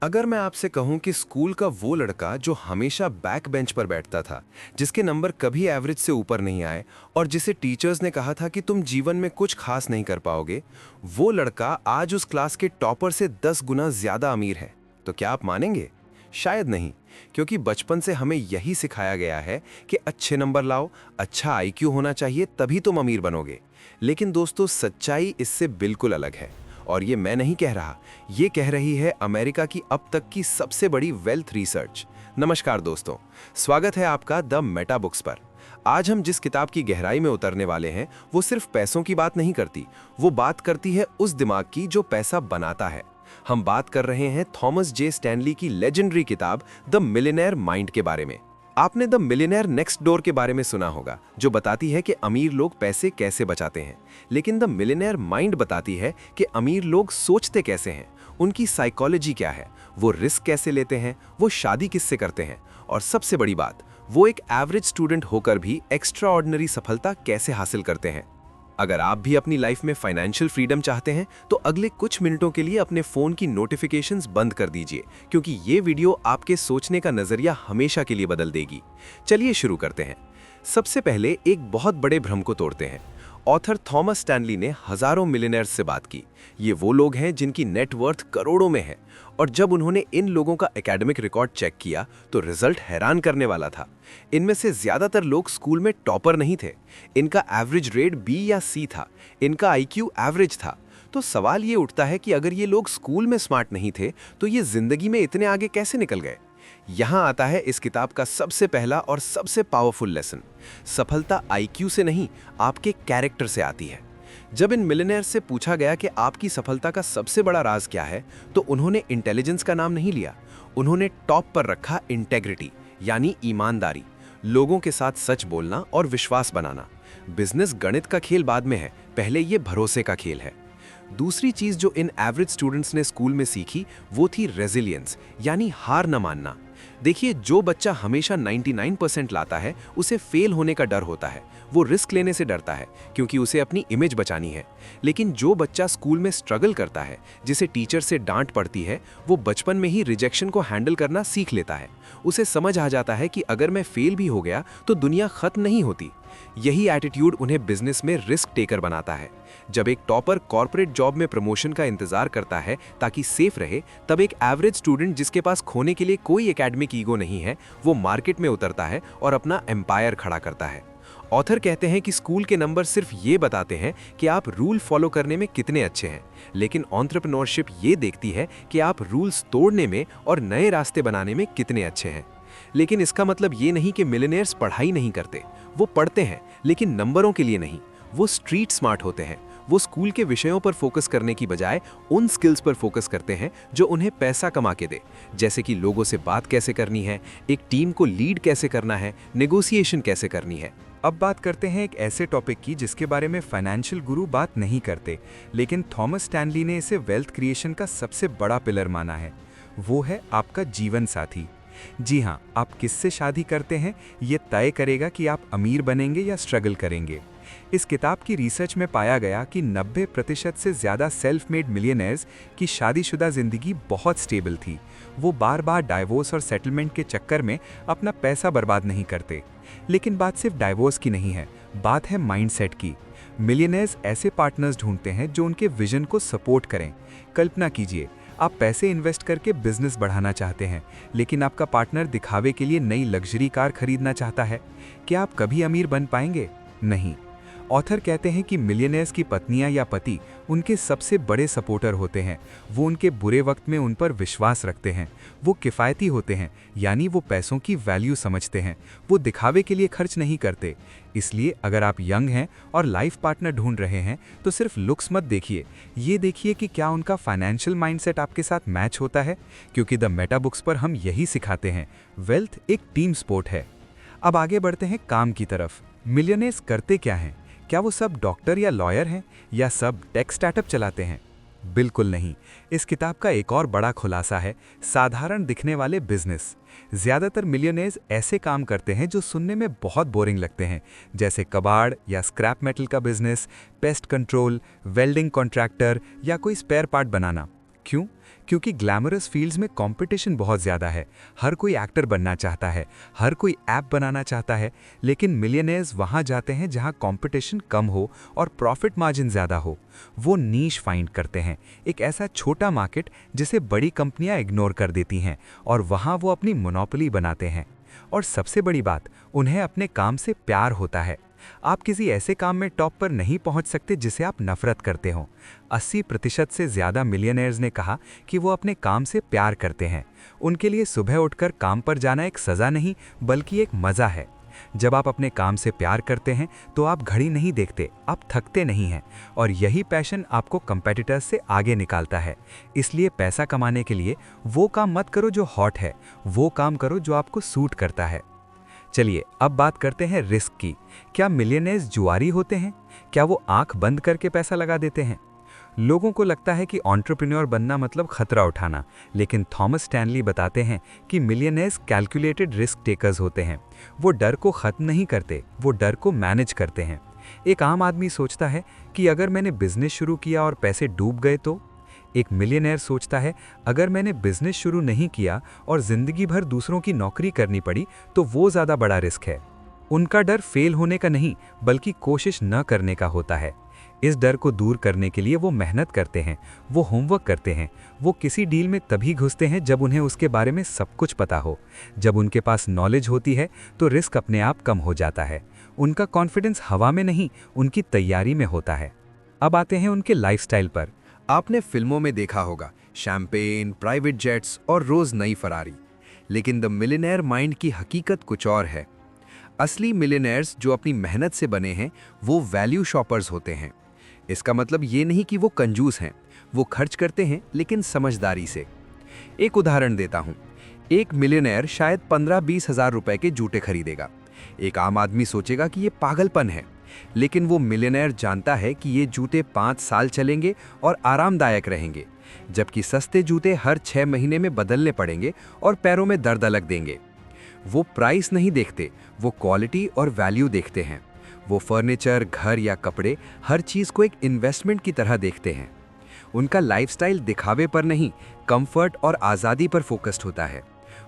अगर मैं आपसे कहूं कि स्कूल का वो लड़का जो हमेशा बैक बेंच पर बैठता था, जिसके नंबर कभी एवरेज से ऊपर नहीं आए और जिसे टीचर्स ने कहा था कि तुम जीवन में कुछ खास नहीं कर पाओगे, वो लड़का आज उस क्लास के टॉपर से 10 गुना ज्यादा अमीर है, तो क्या आप मानेंगे? शायद नहीं, क्योंकि बचपन से हमें यही सिखाया गया है कि अच्छे नंबर लाओ, अच्छा आईक्यू होना चाहिए, तभी तुम अमीर बनोगे। लेकिन दोस्तों, सच्चाई इससे बिल्कुल अलग है। और ये मैं नहीं कह रहा, ये कह रही है अमेरिका की अब तक की सबसे बड़ी वेल्थ रिसर्च। नमस्कार दोस्तों, स्वागत है आपका द मेटा बुक्स पर। आज हम जिस किताब की गहराई में उतरने वाले हैं, वो सिर्फ पैसों की बात नहीं करती, वो बात करती है उस दिमाग की जो पैसा बनाता है। हम बात कर रहे हैं थॉमस जे स्टैनली की लेजेंडरी किताब द मिलियनेयर माइंड के बारे में। आपने द मिलियनेयर नेक्स्ट डोर के बारे में सुना होगा, जो बताती है कि अमीर लोग पैसे कैसे बचाते हैं। लेकिन द मिलियनेयर माइंड बताती है कि अमीर लोग सोचते कैसे हैं, उनकी साइकोलॉजी क्या है, वो रिस्क कैसे लेते हैं, वो शादी किससे करते हैं, और सबसे बड़ी बात, वो एक एवरेज स्टूडेंट होकर भी एक्स्ट्रा ऑर्डिनरी सफलता कैसे हासिल करते हैं। अगर आप भी अपनी लाइफ में फाइनेंशियल फ्रीडम चाहते हैं, तो अगले कुछ मिनटों के लिए अपने फोन की नोटिफिकेशंस बंद कर दीजिए, क्योंकि ये वीडियो आपके सोचने का नजरिया हमेशा के लिए बदल देगी। चलिए शुरू करते हैं। सबसे पहले एक बहुत बड़े भ्रम को तोड़ते हैं। ऑथर थॉमस स्टैनली ने हजारों मिलियनेयर्स से बात की। ये वो लोग हैं जिनकी नेटवर्थ करोड़ों में है, और जब उन्होंने इन लोगों का एकेडमिक रिकॉर्ड चेक किया तो रिजल्ट हैरान करने वाला था। इनमें से ज्यादातर लोग स्कूल में टॉपर नहीं थे, इनका एवरेज रेट बी या सी था, इनका आईक्यू एवरेज था। तो सवाल ये उठता है कि अगर ये लोग स्कूल में स्मार्ट नहीं थे, तो ये जिंदगी में इतने आगे कैसे निकल गए? यहां आता है इस किताब का सबसे पहला और सबसे पावरफुल लेसन। सफलता आईक्यू से नहीं, आपके कैरेक्टर से आती है। जब इन मिलियनेयर से पूछा गया कि आपकी सफलता का सबसे बड़ा राज क्या है, तो उन्होंने इंटेलिजेंस का नाम नहीं लिया, उन्होंने टॉप पर रखा इंटेग्रिटी, यानी ईमानदारी, लोगों के साथ सच बोलना और विश्वास बनाना। बिजनेस गणित का खेल बाद में है, पहले ये भरोसे का खेल है। दूसरी चीज जो इन एवरेज स्टूडेंट्स ने स्कूल में सीखी, वो थी रेजिलियंस, यानी हार न मानना। देखिए, जो बच्चा हमेशा 99% लाता है, उसे फेल होने का डर होता है, वो रिस्क लेने से डरता है, क्योंकि उसे अपनी इमेज बचानी है। लेकिन जो बच्चा स्कूल में स्ट्रगल करता है, जिसे टीचर से डांट पड़ती है, वो बचपन में ही रिजेक्शन को हैंडल करना सीख लेता है। उसे समझ आ जाता है कि अगर मैं फेल भी हो गया तो दुनिया खत्म नहीं होती। यही एटीट्यूड उन्हें बिजनेस में रिस्क टेकर बनाता है। जब एक टॉपर कॉर्पोरेट जॉब में प्रमोशन का इंतजार करता है ताकि सेफ रहे, तब एक एवरेज स्टूडेंट जिसके पास खोने के लिए कोई एकेडमिक ईगो नहीं है, वो मार्केट में उतरता है और अपना एम्पायर खड़ा करता है। ऑथर कहते हैं कि स्कूल के नंबर सिर्फ ये बताते हैं कि आप रूल फॉलो करने में कितने अच्छे हैं, लेकिन एंटरप्रेन्योरशिप ये देखती है कि आप रूल्स तोड़ने में और नए रास्ते बनाने में कितने अच्छे हैं। लेकिन इसका मतलब ये नहीं कि मिलियनेयर्स पढ़ाई नहीं करते, वो पढ़ते हैं, लेकिन नंबरों के लिए नहीं। वो स्ट्रीट स्मार्ट होते हैं। वो स्कूल के विषयों पर फोकस करने की बजाय उन स्किल्स पर फोकस करते हैं जो उन्हें पैसा कमा के दे, जैसे कि लोगों से बात कैसे करनी है, एक टीम को लीड कैसे करना है, नेगोशिएशन कैसे करनी है। अब बात करते हैं एक ऐसे टॉपिक की जिसके बारे में फाइनेंशियल गुरु बात नहीं करते, लेकिन थॉमस स्टैनली ने इसे वेल्थ क्रिएशन का सबसे बड़ा पिलर माना है। वो है आपका जीवन साथी। जी हाँ, आप किससे शादी करते हैं, ये तय करेगा कि आप अमीर बनेंगे या स्ट्रगल करेंगे। इस किताब की रिसर्च में पाया गया कि 90% से ज़्यादा सेल्फ मेड मिलियनेयर्स की शादीशुदा जिंदगी बहुत स्टेबल थी। वो बार बार डाइवोर्स और सेटलमेंट के चक्कर में अपना पैसा बर्बाद नहीं करते। लेकिन बात सिर्फ डाइवोर्स की नहीं है, बात है माइंडसेट की। मिलियनेयर्स ऐसे पार्टनर्स ढूंढते हैं जो उनके विजन को सपोर्ट करें। कल्पना कीजिए, आप पैसे इन्वेस्ट करके बिजनेस बढ़ाना चाहते हैं, लेकिन आपका पार्टनर दिखावे के लिए नई लग्जरी कार खरीदना चाहता है। क्या आप कभी अमीर बन पाएंगे? नहीं। ऑथर कहते हैं कि मिलियनेयर्स की पत्नियां या पति उनके सबसे बड़े सपोर्टर होते हैं। वो उनके बुरे वक्त में उन पर विश्वास रखते हैं। वो किफ़ायती होते हैं, यानी वो पैसों की वैल्यू समझते हैं। वो दिखावे के लिए खर्च नहीं करते। इसलिए अगर आप यंग हैं और लाइफ पार्टनर ढूंढ रहे हैं, तो सिर्फ लुक्स मत देखिए, ये देखिए कि क्या उनका फाइनेंशियल माइंडसेट आपके साथ मैच होता है। क्योंकि द मेटा बुक्स पर हम यही सिखाते हैं, वेल्थ एक टीम स्पोर्ट है। अब आगे बढ़ते हैं काम की तरफ। मिलियनेयर्स करते क्या हैं? क्या वो सब डॉक्टर या लॉयर हैं, या सब टेक स्टार्टअप चलाते हैं? बिल्कुल नहीं। इस किताब का एक और बड़ा खुलासा है साधारण दिखने वाले बिजनेस। ज्यादातर मिलियनेयर्स ऐसे काम करते हैं जो सुनने में बहुत बोरिंग लगते हैं, जैसे कबाड़ या स्क्रैप मेटल का business, pest control, welding contractor या कोई स्पेयर पार्ट बनाना। क्यों? क्योंकि ग्लैमरस फील्ड्स में कंपटीशन बहुत ज़्यादा है। हर कोई एक्टर बनना चाहता है, हर कोई ऐप बनाना चाहता है, लेकिन मिलियनेयर्स वहाँ जाते हैं जहाँ कंपटीशन कम हो और प्रॉफिट मार्जिन ज़्यादा हो। वो नीश फाइंड करते हैं, एक ऐसा छोटा मार्केट जिसे बड़ी कंपनियां इग्नोर कर देती हैं, और वहाँ वो अपनी मोनोपोली बनाते हैं। और सबसे बड़ी बात, उन्हें अपने काम से प्यार होता है। आप किसी ऐसे काम में टॉप पर नहीं पहुंच सकते जिसे आप नफरत करते हो। 80% से ज़्यादा मिलियनेयर्स ने कहा कि वो अपने काम से प्यार करते हैं। उनके लिए सुबह उठकर काम पर जाना एक सज़ा नहीं, बल्कि एक मज़ा है। जब आप अपने काम से प्यार करते हैं तो आप घड़ी नहीं देखते, आप थकते नहीं हैं, और यही पैशन आपको कंपेटिटर्स से आगे निकालता है। इसलिए पैसा कमाने के लिए वो काम मत करो जो हॉट है, वो काम करो जो आपको सूट करता है। चलिए अब बात करते हैं रिस्क की। क्या मिलियनेयर्स जुआरी होते हैं? क्या वो आंख बंद करके पैसा लगा देते हैं? लोगों को लगता है कि एंटरप्रेन्योर बनना मतलब खतरा उठाना, लेकिन थॉमस स्टैनली बताते हैं कि मिलियनेयर्स कैलकुलेटेड रिस्क टेकर्स होते हैं। वो डर को खत्म नहीं करते, वो डर को मैनेज करते हैं। एक आम आदमी सोचता है कि अगर मैंने बिजनेस शुरू किया और पैसे डूब गए तो? एक मिलियनेयर सोचता है अगर मैंने बिजनेस शुरू नहीं किया और जिंदगी भर दूसरों की नौकरी करनी पड़ी तो वो ज़्यादा बड़ा रिस्क है। उनका डर फेल होने का नहीं, बल्कि कोशिश न करने का होता है। इस डर को दूर करने के लिए वो मेहनत करते हैं, वो होमवर्क करते हैं, वो किसी डील में तभी घुसते हैं जब उन्हें उसके बारे में सब कुछ पता हो। जब उनके पास नॉलेज होती है तो रिस्क अपने आप कम हो जाता है। उनका कॉन्फिडेंस हवा में नहीं, उनकी तैयारी में होता है। अब आते हैं उनके लाइफस्टाइल पर। आपने फिल्मों में देखा होगा शैंपेन, प्राइवेट जेट्स और रोज नई फरारी, लेकिन द मिलियनेयर माइंड की हकीकत कुछ और है। असली मिलियनेयर्स जो अपनी मेहनत से बने हैं वो वैल्यू शॉपर्स होते हैं। इसका मतलब ये नहीं कि वो कंजूस हैं, वो खर्च करते हैं लेकिन समझदारी से। एक उदाहरण देता हूँ। एक मिलियनेयर शायद 15-20 हज़ार रुपए के जूते खरीदेगा। एक आम आदमी सोचेगा कि ये पागलपन है, लेकिन वो मिलियनेयर जानता है कि ये जूते 5 साल चलेंगे और आरामदायक रहेंगे, जबकि सस्ते जूते हर 6 महीने में बदलने पड़ेंगे और पैरों में दर्द अलग देंगे। वो प्राइस नहीं देखते, वो क्वालिटी और वैल्यू देखते हैं। वो फर्नीचर, घर या कपड़े, हर चीज़ को एक इन्वेस्टमेंट की तरह देखते हैं। उनका लाइफस्टाइल दिखावे पर नहीं, कंफर्ट और आज़ादी पर फोकस्ड होता है।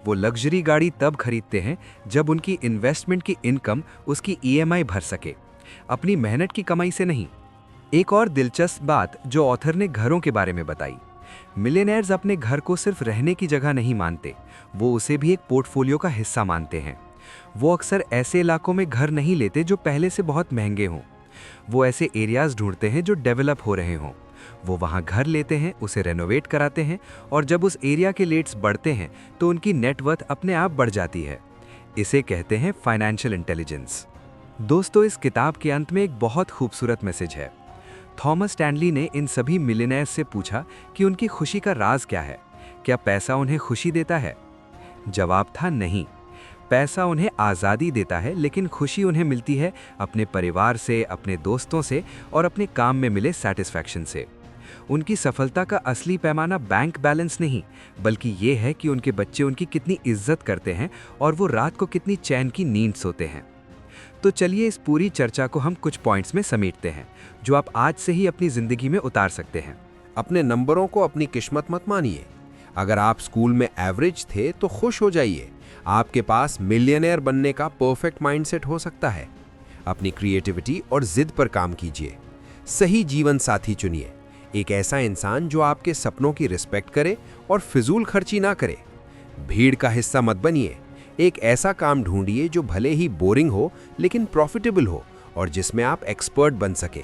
वो लग्जरी गाड़ी तब खरीदते हैं जब उनकी इन्वेस्टमेंट की इनकम उसकी ईएमआई भर सके, अपनी मेहनत की कमाई से नहीं। एक और दिलचस्प बात जो ऑथर ने घरों के बारे में बताई, मिलियनेयर्स अपने घर को सिर्फ रहने की जगह नहीं मानते, वो उसे भी एक पोर्टफोलियो का हिस्सा मानते हैं। वो अक्सर ऐसे इलाकों में घर नहीं लेते जो पहले से बहुत महंगे हों। वो ऐसे एरियाज ढूंढते हैं जो डेवलप हो रहे हों। वो वहाँ घर लेते हैं, उसे रेनोवेट कराते हैं, और जब उस एरिया के रेट्स बढ़ते हैं तो उनकी नेटवर्थ अपने आप बढ़ जाती है। इसे कहते हैं फाइनेंशियल इंटेलिजेंस। दोस्तों, इस किताब के अंत में एक बहुत खूबसूरत मैसेज है। थॉमस स्टैनली ने इन सभी मिलियनेयर्स से पूछा कि उनकी खुशी का राज क्या है। क्या पैसा उन्हें खुशी देता है? जवाब था नहीं। पैसा उन्हें आज़ादी देता है, लेकिन खुशी उन्हें मिलती है अपने परिवार से, अपने दोस्तों से और अपने काम में मिले सेटिस्फैक्शन से। उनकी सफलता का असली पैमाना बैंक बैलेंस नहीं, बल्कि ये है कि उनके बच्चे उनकी कितनी इज्जत करते हैं और वो रात को कितनी चैन की नींद सोते हैं। तो चलिए इस पूरी चर्चा को हम कुछ पॉइंट्स में समेटते हैं जो आप आज से ही अपनी ज़िंदगी में उतार सकते हैं। अपने नंबरों को अपनी किस्मत मत मानिए। अगर आप स्कूल में एवरेज थे तो खुश हो जाइए, आपके पास मिलियनेयर बनने का परफेक्ट माइंडसेट हो सकता है। अपनी क्रिएटिविटी और जिद पर काम कीजिए। सही जीवन साथी चुनिए, एक ऐसा इंसान जो आपके सपनों की रिस्पेक्ट करे और फिजूल खर्ची ना करे। भीड़ का हिस्सा मत बनिए, एक ऐसा काम ढूंढिए जो भले ही बोरिंग हो लेकिन प्रॉफिटेबल हो और जिसमें आप एक्सपर्ट बन सके।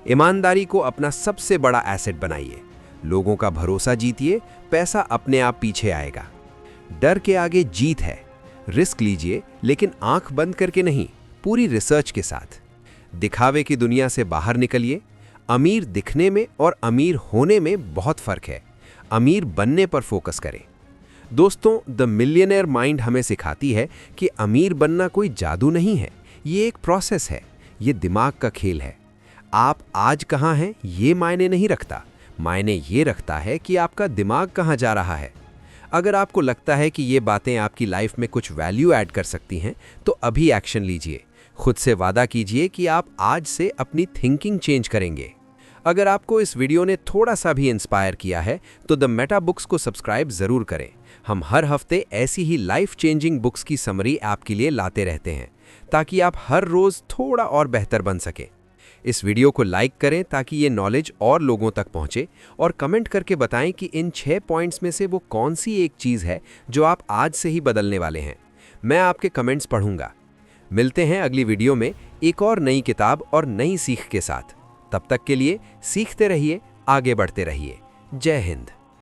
ईमानदारी को अपना सबसे बड़ा एसेट बनाइए, लोगों का भरोसा जीतिए, पैसा अपने आप पीछे आएगा। डर के आगे जीत है। रिस्क लीजिए, लेकिन आंख बंद करके नहीं, पूरी रिसर्च के साथ। दिखावे की दुनिया से बाहर निकलिए। अमीर दिखने में और अमीर होने में बहुत फर्क है। अमीर बनने पर फोकस करें। दोस्तों, द मिलियनेयर माइंड हमें सिखाती है कि अमीर बनना कोई जादू नहीं है, ये एक प्रोसेस है, ये दिमाग का खेल है। आप आज कहाँ हैं ये मायने नहीं रखता, मायने ये रखता है कि आपका दिमाग कहाँ जा रहा है। अगर आपको लगता है कि ये बातें आपकी लाइफ में कुछ वैल्यू ऐड कर सकती हैं तो अभी एक्शन लीजिए। खुद से वादा कीजिए कि आप आज से अपनी थिंकिंग चेंज करेंगे। अगर आपको इस वीडियो ने थोड़ा सा भी इंस्पायर किया है तो द मेटा बुक्स को सब्सक्राइब ज़रूर करें। हम हर हफ्ते ऐसी ही लाइफ चेंजिंग बुक्स की समरी आपके लिए लाते रहते हैं ताकि आप हर रोज़ थोड़ा और बेहतर बन सकें। इस वीडियो को लाइक करें ताकि ये नॉलेज और लोगों तक पहुंचे, और कमेंट करके बताएं कि इन 6 पॉइंट्स में से वो कौन सी एक चीज़ है जो आप आज से ही बदलने वाले हैं। मैं आपके कमेंट्स पढ़ूंगा। मिलते हैं अगली वीडियो में एक और नई किताब और नई सीख के साथ। तब तक के लिए सीखते रहिए, आगे बढ़ते रहिए। जय हिंद।